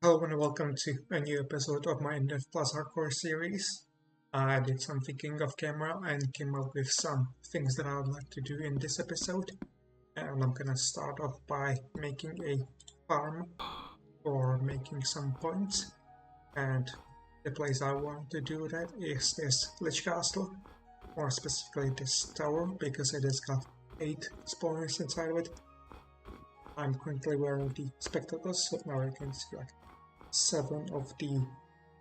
Hello and welcome to a new episode of my Infdev Plus Hardcore series. I did some thinking off camera and came up with some things that I would like to do in this episode. And I'm gonna start off by making a farm or making some points. And the place I want to do that is this Lich Castle, more specifically this tower, because it has got 8 spawners inside of it. I'm currently wearing the spectacles, so now I can see like 7 of the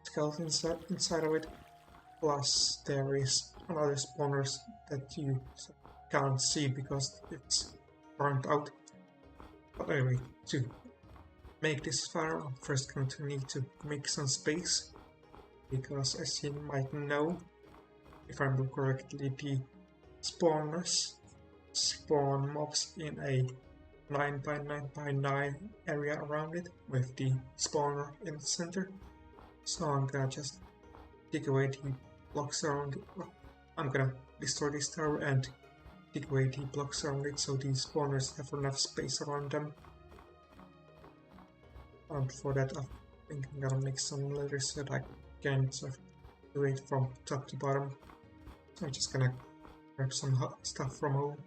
skeletons inside of it, plus there is another spawners that you can't see because it's burnt out. But anyway, to make this farm, I'm first going to need to make some space, because as you might know, if I remember correctly, the spawners spawn mobs in a 9 by 9 by 9 area around it, with the spawner in the center. So I'm gonna just dig away the blocks around it. Well, I'm gonna destroy this tower and dig away the blocks around it so these spawners have enough space around them. And for that, I think I'm gonna make some ladders so that I can sort of do it from top to bottom. So I'm just gonna grab some stuff from home.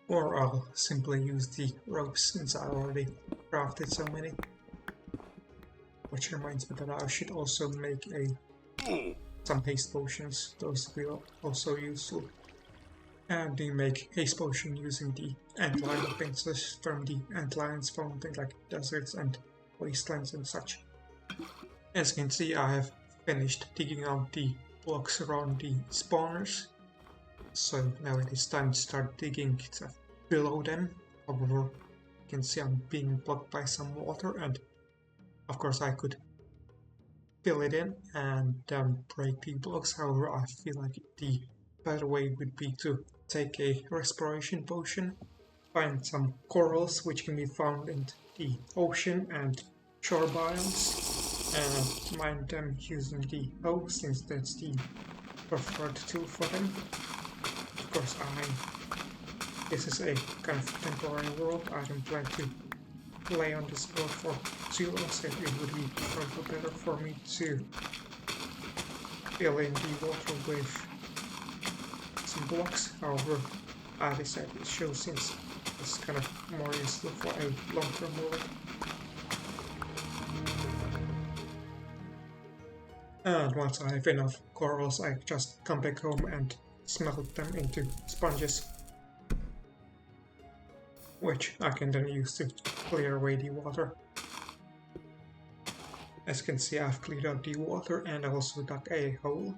Or I'll simply use the ropes since I already crafted so many. Which reminds me that I should also make some haste potions. Those will also useful. And you make haste potion using the antlion pincers from the antlions from things like deserts and wastelands and such. As you can see, I have finished digging out the blocks around the spawners. So now it is time to start digging below them. However, you can see I'm being blocked by some water, and of course I could fill it in and then break the blocks. However, I feel like the better way would be to take a respiration potion, find some corals which can be found in the ocean and shore biomes, and mine them using the hoe since that's the preferred tool for them. Of course, this is a kind of temporary world. I don't plan to play on this world for too long, so it would be probably better for me to fill in the water with some blocks. However, I decided to show since it's kind of more useful for a long-term world. And once I have enough corals, I just come back home and smelt them into sponges, which I can then use to clear away the water. As you can see, I've cleared out the water and I also dug a hole.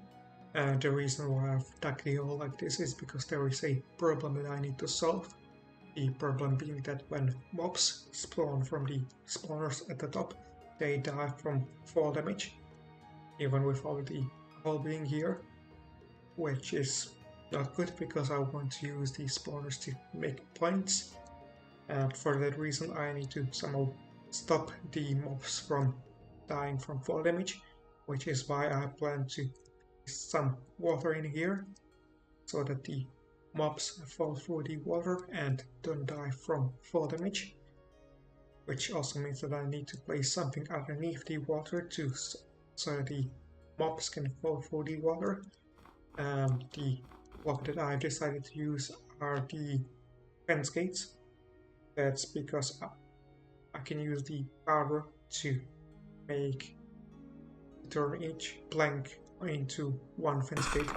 And the reason why I've dug the hole like this is because there is a problem that I need to solve. The problem being that when mobs spawn from the spawners at the top, they die from fall damage, even with all the hole being here, which is not good because I want to use these spawners to make points. And for that reason I need to somehow stop the mobs from dying from fall damage, which is why I plan to put some water in here so that the mobs fall through the water and don't die from fall damage, which also means that I need to place something underneath the water so that the mobs can fall through the water. And the block that I decided to use are the fence gates. That's because I can use the power to turn each plank into one fence gate,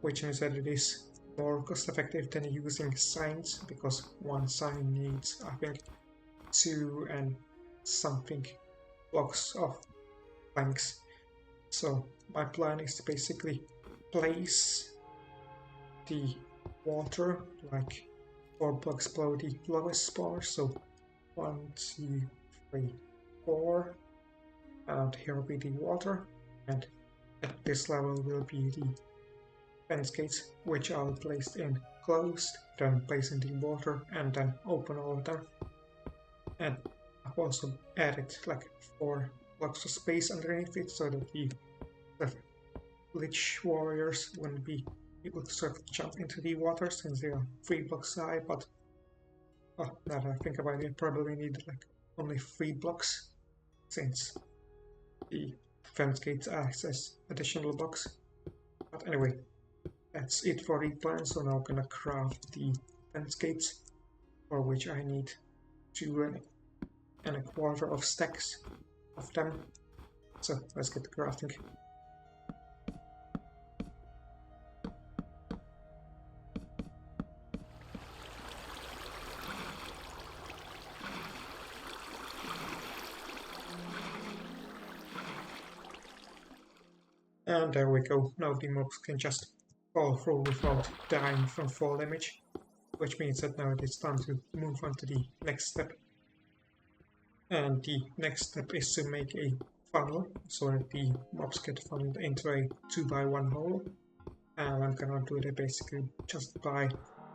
which means that it is more cost effective than using signs, because one sign needs, I think, 2 and something blocks of planks. So my plan is to basically place the water like 4 blocks below the lowest spawn. So 1, 2, 3, 4, and here will be the water, and at this level will be the fence gates, which I'll place in closed, then place in the water, and then open all of them. And I've also added like 4 blocks of space underneath it so that the Lich warriors wouldn't be able to sort of jump into the water since they are 3 blocks high, but now that I think about it, probably need like only 3 blocks since the fence gates acts as additional blocks. But anyway, that's it for the plan. So now I'm gonna craft the fence gates, for which I need 2¼ of stacks of them. So let's get crafting. And there we go. Now the mobs can just fall through without dying from fall damage, which means that now it's time to move on to the next step. And the next step is to make a funnel so that the mobs get funneled into a 2x1 hole. And I'm gonna do it basically just by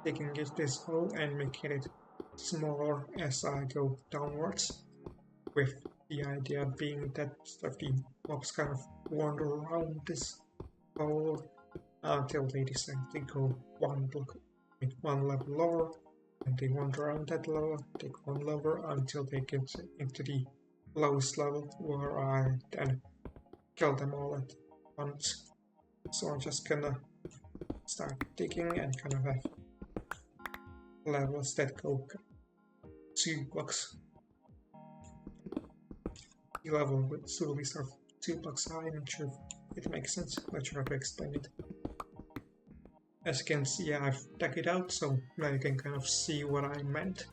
digging this hole and making it smaller as I go downwards, with the idea being that the mobs kind of wander around this hole until they decide to go one level lower, and they wander around that level, take one level until they get into the lowest level, where I then kill them all at once. So I'm just gonna start digging and kind of have levels that go 2 blocks. The level will slowly start 2 blocks high. I'm not sure if it makes sense. Not sure how to explain it. As you can see, I've dug it out, so now you can kind of see what I meant.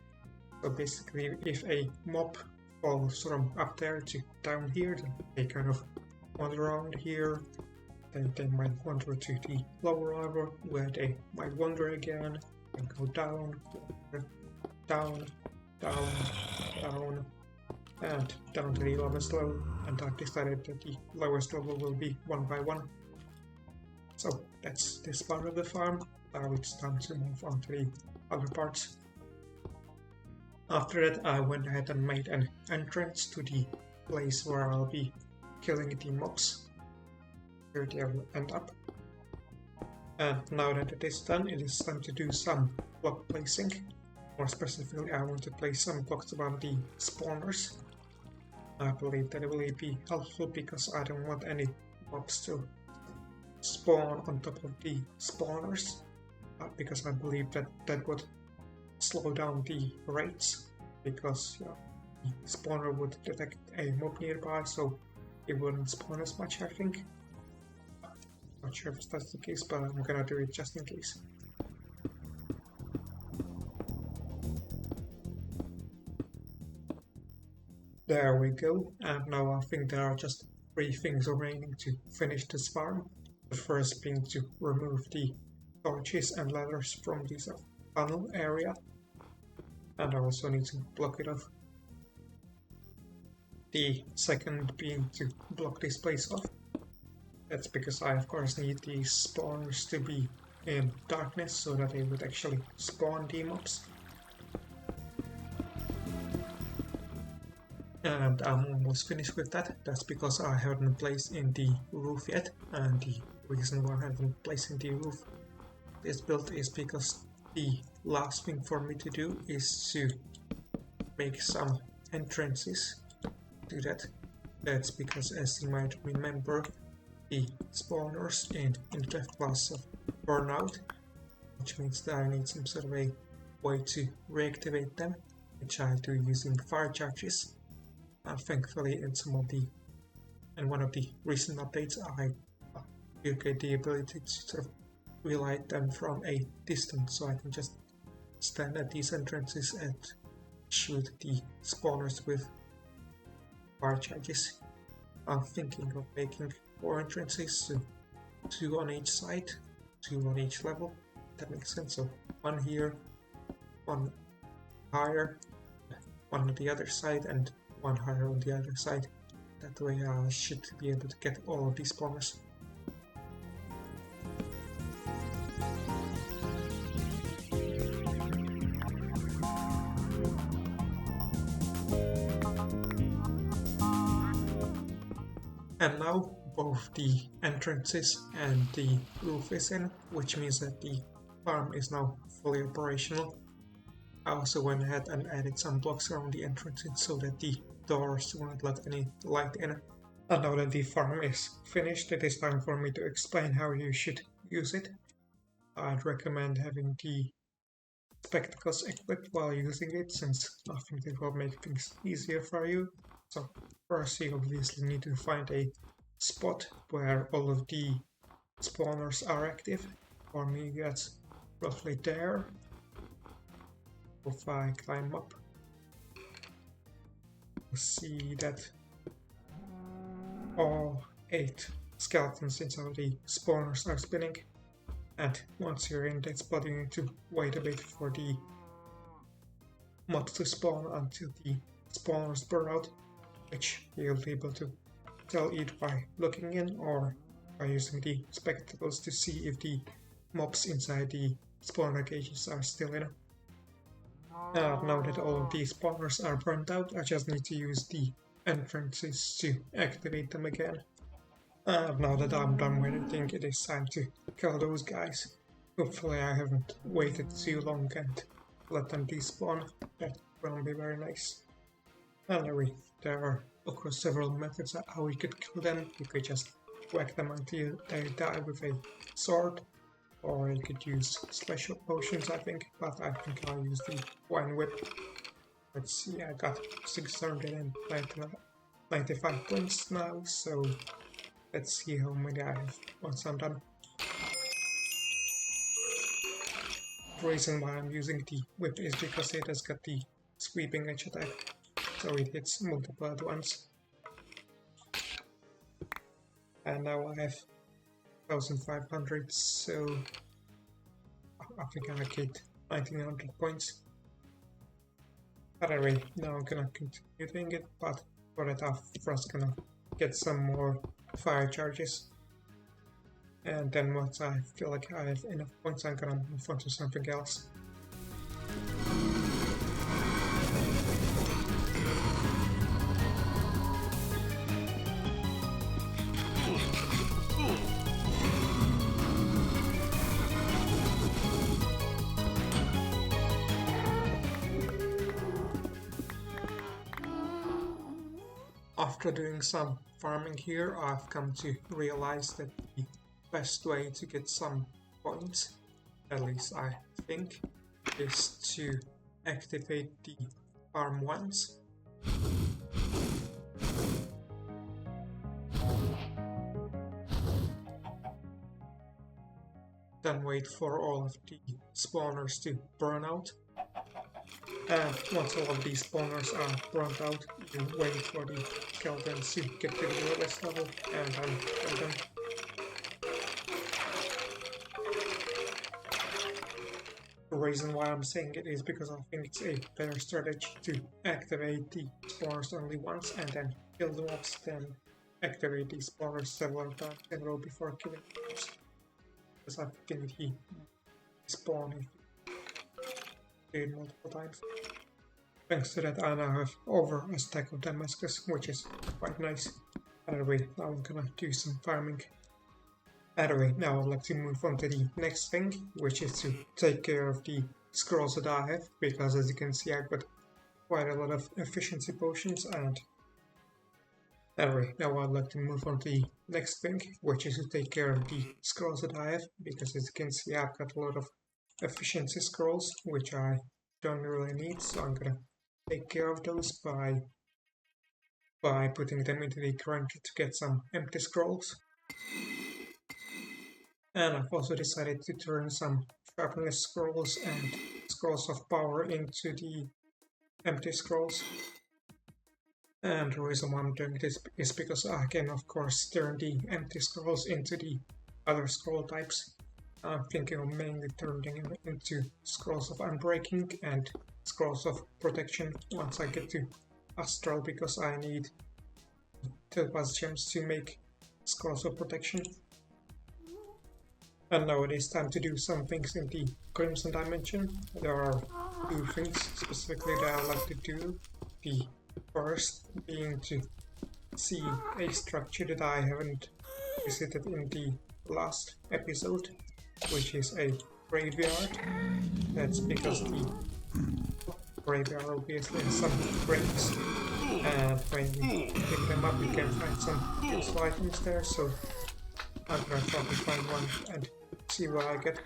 So basically, if a mob falls from up there to down here, then they kind of wander around here. Then they might wander to the lower level, where they might wander again and go down, down, down, down, and down to the lowest level. And I've decided that the lowest level will be 1x1. So that's this part of the farm. Now it's time to move on to the other parts. After that, I went ahead and made an entrance to the place where I'll be killing the mobs. Here they will end up. And now that it is done, it is time to do some block placing. More specifically, I want to place some blocks around the spawners. I believe that it will be helpful because I don't want any mobs to spawn on top of the spawners, because I believe that that would slow down the rates, because the spawner would detect a mob nearby, so it wouldn't spawn as much, I think. Not sure if that's the case, but I'm gonna do it just in case. There we go, and now I think there are just 3 things remaining to finish this farm. The first being to remove the torches and ladders from this funnel area, and I also need to block it off. The second being to block this place off. That's because I of course need these spawners to be in darkness so that they would actually spawn the mobs. And I'm almost finished with that. That's because I haven't placed in the roof yet, and the reason why I haven't placed in the roof this build is because the last thing for me to do is to make some entrances to that. That's because, as you might remember, the spawners in Infdev class burn out, which means that I need some sort of a way to reactivate them, which I do using fire charges. Thankfully, in one of the recent updates, I get the ability to sort of relight them from a distance, so I can just stand at these entrances and shoot the spawners with fire charges. I'm thinking of making 4 entrances, so 2 on each side, 2 on each level. That makes sense. So 1 here, 1 higher, 1 on the other side, and 1 higher on the other side. That way I should be able to get all of these spawners. And now both the entrances and the roof is in, which means that the farm is now fully operational. I also went ahead and added some blocks around the entrances so that the doors, do not let any light in. And now that the farm is finished, it is time for me to explain how you should use it. I'd recommend having the spectacles equipped while using it, since I think it will make things easier for you. So first you obviously need to find a spot where all of the spawners are active. For me that's roughly there. If I climb up, you'll see that all 8 skeletons inside the spawners are spinning. And once you're in that spot, you need to wait a bit for the mobs to spawn until the spawners burn out, which you'll be able to tell either by looking in or by using the spectacles to see if the mobs inside the spawner cages are still in. Now that all of these spawners are burnt out, I just need to use the entrances to activate them again. Now that I'm done with it, I think it is time to kill those guys. Hopefully I haven't waited too long and let them despawn. That will be very nice. Anyway, there are of course several methods of how we could kill them. You could just whack them until they die with a sword, or you could use special potions I think, but I think I'll use the wine whip. Let's see, I got 695 points now, so let's see how many I have once I'm done. The reason why I'm using the whip is because it has got the sweeping edge attack, so it hits multiple at once. And now I have 1500, so I think I get 1900 points. Anyway, now I'm gonna continue doing it, but for that I'm first gonna get some more fire charges. And then once I feel like I have enough points, I'm gonna move on to something else. After doing some farming here, I've come to realize that the best way to get some points, at least I think, is to activate the farm once. Then wait for all of the spawners to burn out. And once all of these spawners are burnt out, you wait for the skeletons to get to the lowest level and then kill them. The reason why I'm saying it is because I think it's a better strategy to activate the spawners only once and then kill the mobs, than activate the spawners several times in a row before killing the mobs. Because I think he spawn if you do it multiple times. Thanks to that I now have over a stack of Damascus, which is quite nice. Anyway, now I'm gonna do some farming. Anyway, now I'd like to move on to the next thing, which is to take care of the scrolls that I have, because as you can see I've got quite a lot of efficiency potions. And anyway, now I'd like to move on to the next thing, which is to take care of the scrolls that I have, because as you can see I've got a lot of efficiency scrolls, which I don't really need, so I'm gonna take care of those by putting them into the currency to get some empty scrolls. And I've also decided to turn some sharpness scrolls and scrolls of power into the empty scrolls. And the reason why I'm doing this is because I can of course turn the empty scrolls into the other scroll types. I'm thinking of mainly turning them into scrolls of unbreaking and scrolls of protection once I get to astral, because I need Topaz gems to make scrolls of protection. And now it is time to do some things in the Crimson Dimension. There are 2 things specifically that I like to do. The first being to see a structure that I haven't visited in the last episode, which is a graveyard. That's because the graveyard obviously has some graves, and when you pick them up you can find some useful items there, so I'm gonna try to find one and see what I get.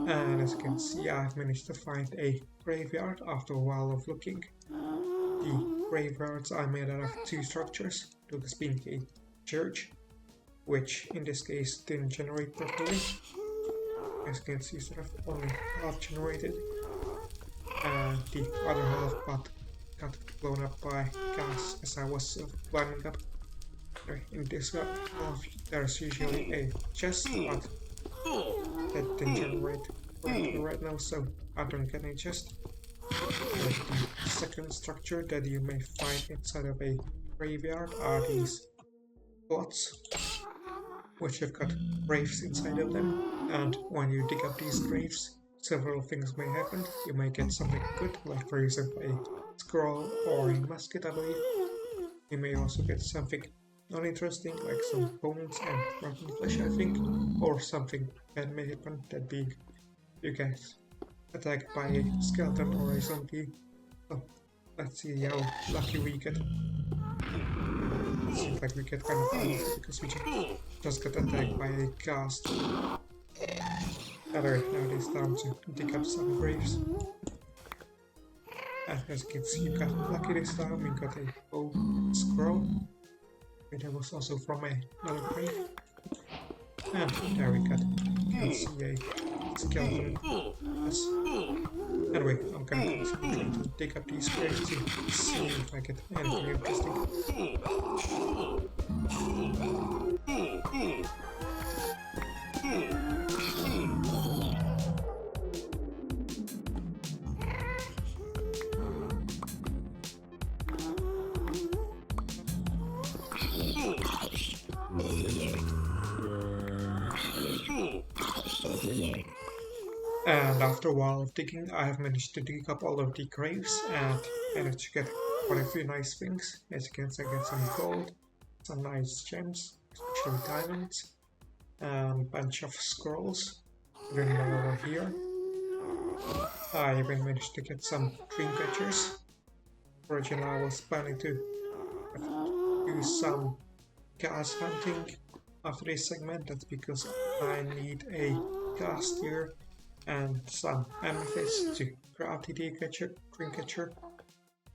And as you can see, I've managed to find a graveyard after a while of looking. The graveyards are made out of two structures, those being a church, which in this case didn't generate properly. As you can see, sort of only half generated, and the other half got blown up by gas as I was climbing up. In this half there's usually a chest, but that didn't generate correctly right now, so I don't get any chest. The second structure that you may find inside of a graveyard are these plots, which have got graves inside of them, and when you dig up these graves, several things may happen. You may get something good, like for example a scroll or a musket, I believe. You may also get something uninteresting, like some bones and rotten flesh, I think, or something bad may happen, that being you get attacked by a skeleton or a zombie. So let's see how lucky we get. It seems like we get kind of lucky because we just got attacked by a ghast. Alright, now it is time to dig up some graves. And as you can see, you got lucky this time, we got a bow scroll. That was also from another grave. And there we got, you can see a skeleton. Yes. Anyway, I'm gonna continue to dig up these graves to see if I get anything interesting. And after a while of digging, I have managed to dig up all of the graves and managed to get quite a few nice things. As you can see, I get some gold, some nice gems, especially diamonds, a bunch of scrolls, even over here. I even managed to get some dream catchers. Originally, I was planning to do some gas hunting after this segment. That's because I need a gas tier and some amethyst to craft the dream catcher,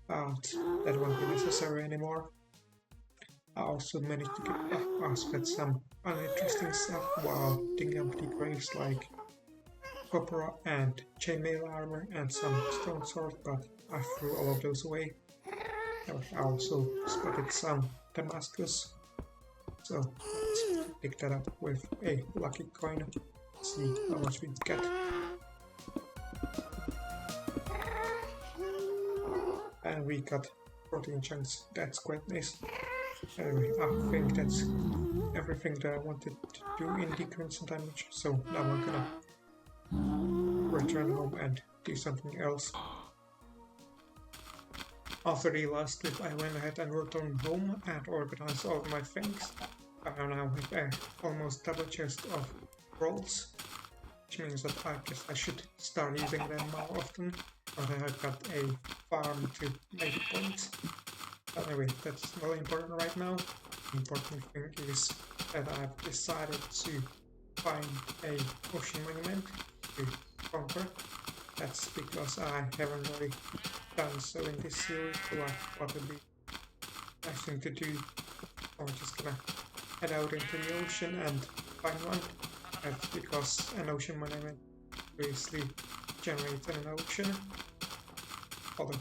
but that won't be necessary anymore. I also managed to get some uninteresting stuff while digging up the graves, like copper and chainmail armor and some stone sword, but I threw all of those away. I also spotted some Damascus, so let's pick that up with a lucky coin. See how much we get. And we got 14 chunks, that's quite nice. Anyway, I think that's everything that I wanted to do in Decrease and Damage, so now I'm gonna return home and do something else. After the last trip, I went ahead and returned home and organized all of my things. I now have a almost double chest of rolls, which means that I guess I should start using them more often, but I have got a farm to make points. But anyway, that's not important right now. The important thing is that I've decided to find a ocean monument to conquer. That's because I haven't really done so in this series, so I thought it would be a nice thing to do. I'm just gonna head out into the ocean and find one. That's because an ocean monument basically generates in an ocean, although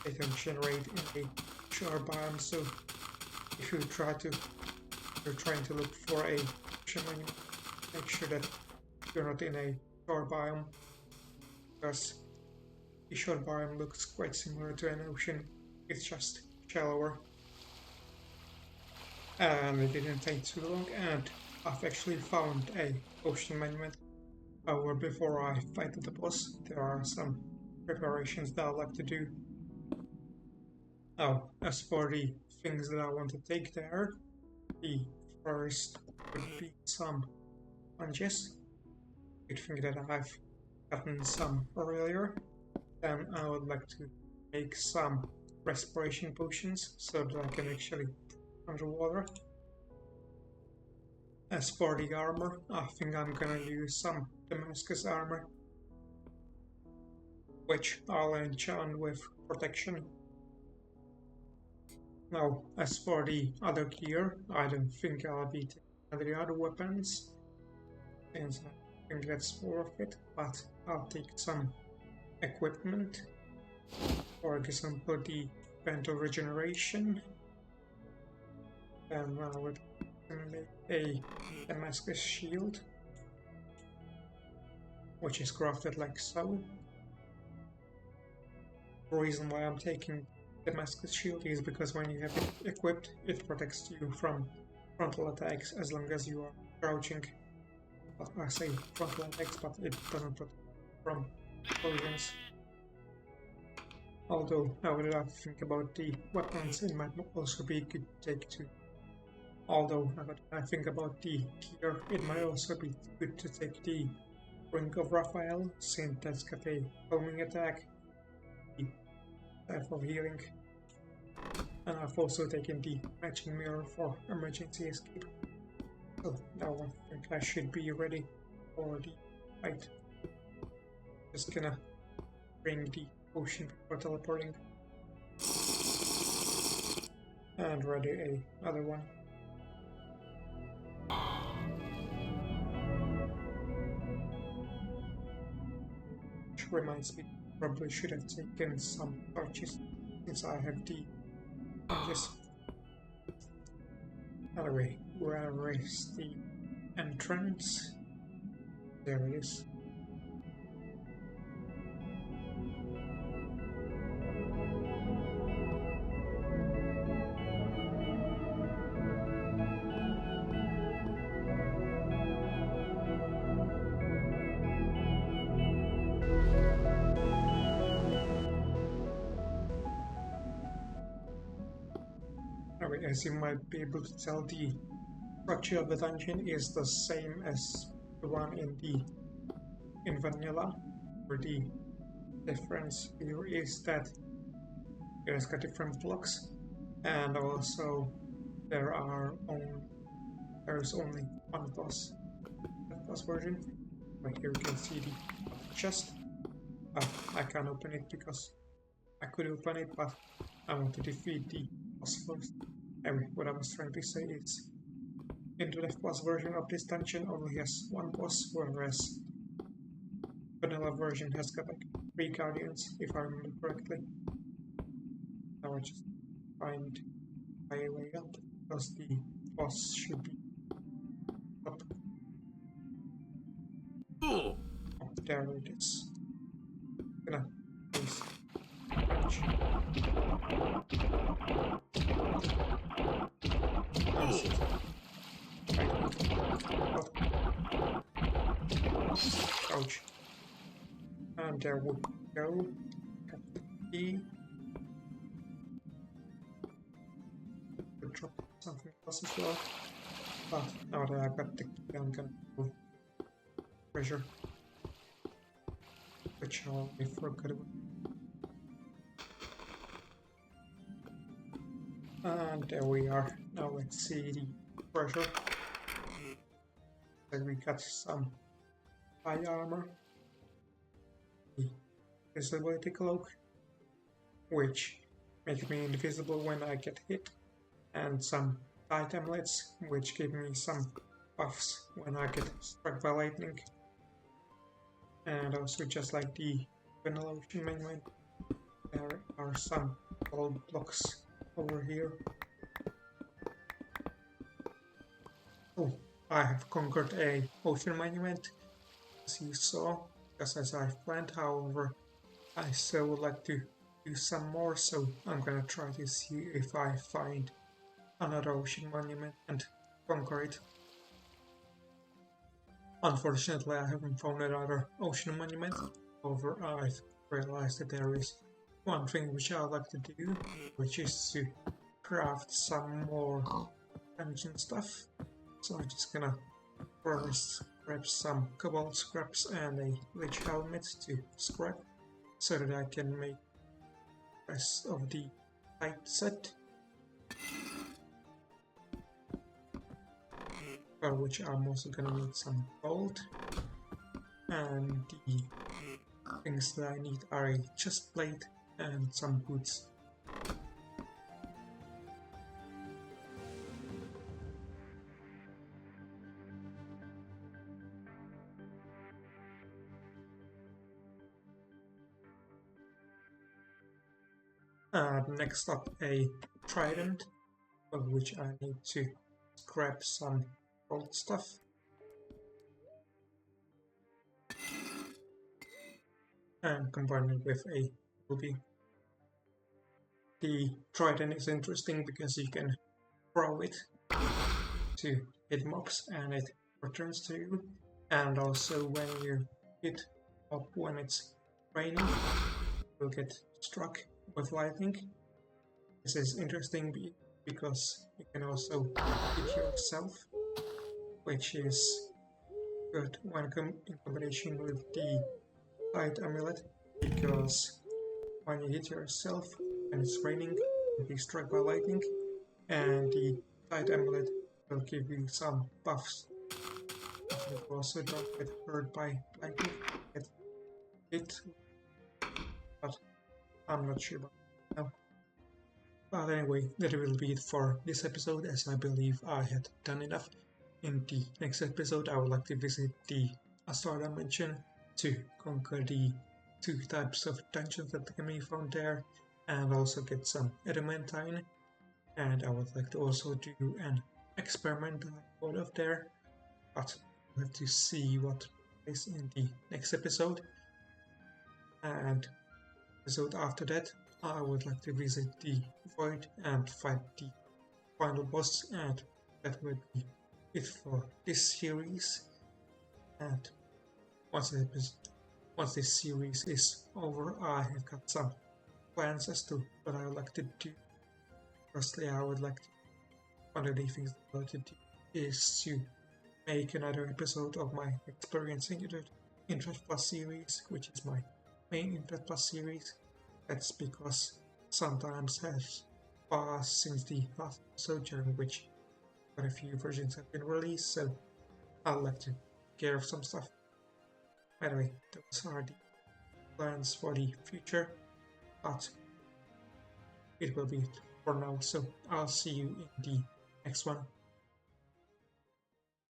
they don't generate in a shore biome, so if you're trying to look for a ocean monument, make sure that you're not in a shore biome, because the shore biome looks quite similar to an ocean, it's just shallower. And it didn't take too long, and I've actually found a ocean monument. However, before I fight the boss, there are some preparations that I'd like to do. Now, as for the things that I want to take there, the first would be some sponges. You'd think that I've gotten some earlier. Then I would like to make some respiration potions so that I can actually underwater. As for the armor, I think I'm gonna use some Damascus armor, which I'll enchant with protection. Now, as for the other gear, I don't think I'll be taking the other weapons, since I think that's worth it, but I'll take some equipment, for example the Band of Regeneration, and I would make a Damascus shield, which is crafted like so. The reason why I'm taking Damascus shield is because when you have it equipped, it protects you from frontal attacks as long as you are crouching. But I say frontal attacks, but it doesn't protect from explosions. Although now that I think about the weapons, it might also be good to take too. Although now that I think about the gear, it might also be good to take the Ring of Raphael, since that's got a homing attack, the type of healing. And I've also taken the matching mirror for emergency escape. So now I think I should be ready for the fight. Just gonna bring the potion before teleporting. And ready another one. Which reminds me, probably should have taken some torches since I have the sponges. Anyway, where is the entrance? There it is. Anyway, as you might be able to tell, the structure of the dungeon is the same as the one in vanilla, where the difference here is that it's got different blocks, and also there's only one boss. That boss version. Right here you can see the chest. I can't open it because I could open it, but I want to defeat the boss first. Anyway, what I was trying to say is, Infdev Plus version of this dungeon only has one boss, whereas vanilla version has got like 3 guardians, if I remember correctly. Now I just find my way up, because the boss should be up. Oh, there it is. Gonna please punch. Ouch. And there we go. E. Could drop something else as well. But now that I've got the key, I'm gonna go treasure. Which I'll be forgot about. And there we are. Now let's see the treasure. Then we got some high armor, the visibility cloak, which makes me invisible when I get hit, and some tight amulets, which give me some buffs when I get struck by lightning. And also, just like the vanilla ocean mainline, there are some gold blocks over here. Oh, I have conquered a ocean monument, as you saw, just as I've planned. However, I still would like to do some more, so I'm gonna try to see if I find another ocean monument and conquer it. Unfortunately, I haven't found another ocean monument. However, I've realized that there is one thing which I like to do, which is to craft some more dungeon stuff. So I'm just gonna first grab some cobalt scraps and a lich helmet to scrap so that I can make the rest of the light set, for which I'm also gonna need some gold. And the things that I need are a chest plate and some boots. Next up, a trident, of which I need to scrap some old stuff. And combine it with a ruby. The trident is interesting because you can throw it to hit mobs and it returns to you. And also when you hit mob when it's raining, you'll get struck with lightning. This is interesting because you can also hit yourself, which is good when in combination with the light amulet, because when you hit yourself and it's raining, you'll be struck by lightning, and the light amulet will give you some buffs. You also don't get hurt by lightning, get hit, but I'm not sure about it now. But anyway, that will be it for this episode, as I believe I had done enough. In the next episode, I would like to visit the Astral Dimension to conquer the 2 types of dungeons that can be found there, and also get some adamantine. And I would like to also do an experiment out of there, but we'll have to see what is in the next episode. And episode after that, I would like to visit the Void and fight the final boss, and that will be it for this series. And once this series is over, I have got some plans as to what I would like to do. Firstly, one of the things I would like to do is to make another episode of my Experiencing Infdev Plus series, which is my main Infdev Plus series. That's because sometimes has passed since the last episode, during which quite a few versions have been released, so I'd like to take care of some stuff. Anyway, those are the plans for the future, but it will be it for now, so I'll see you in the next one.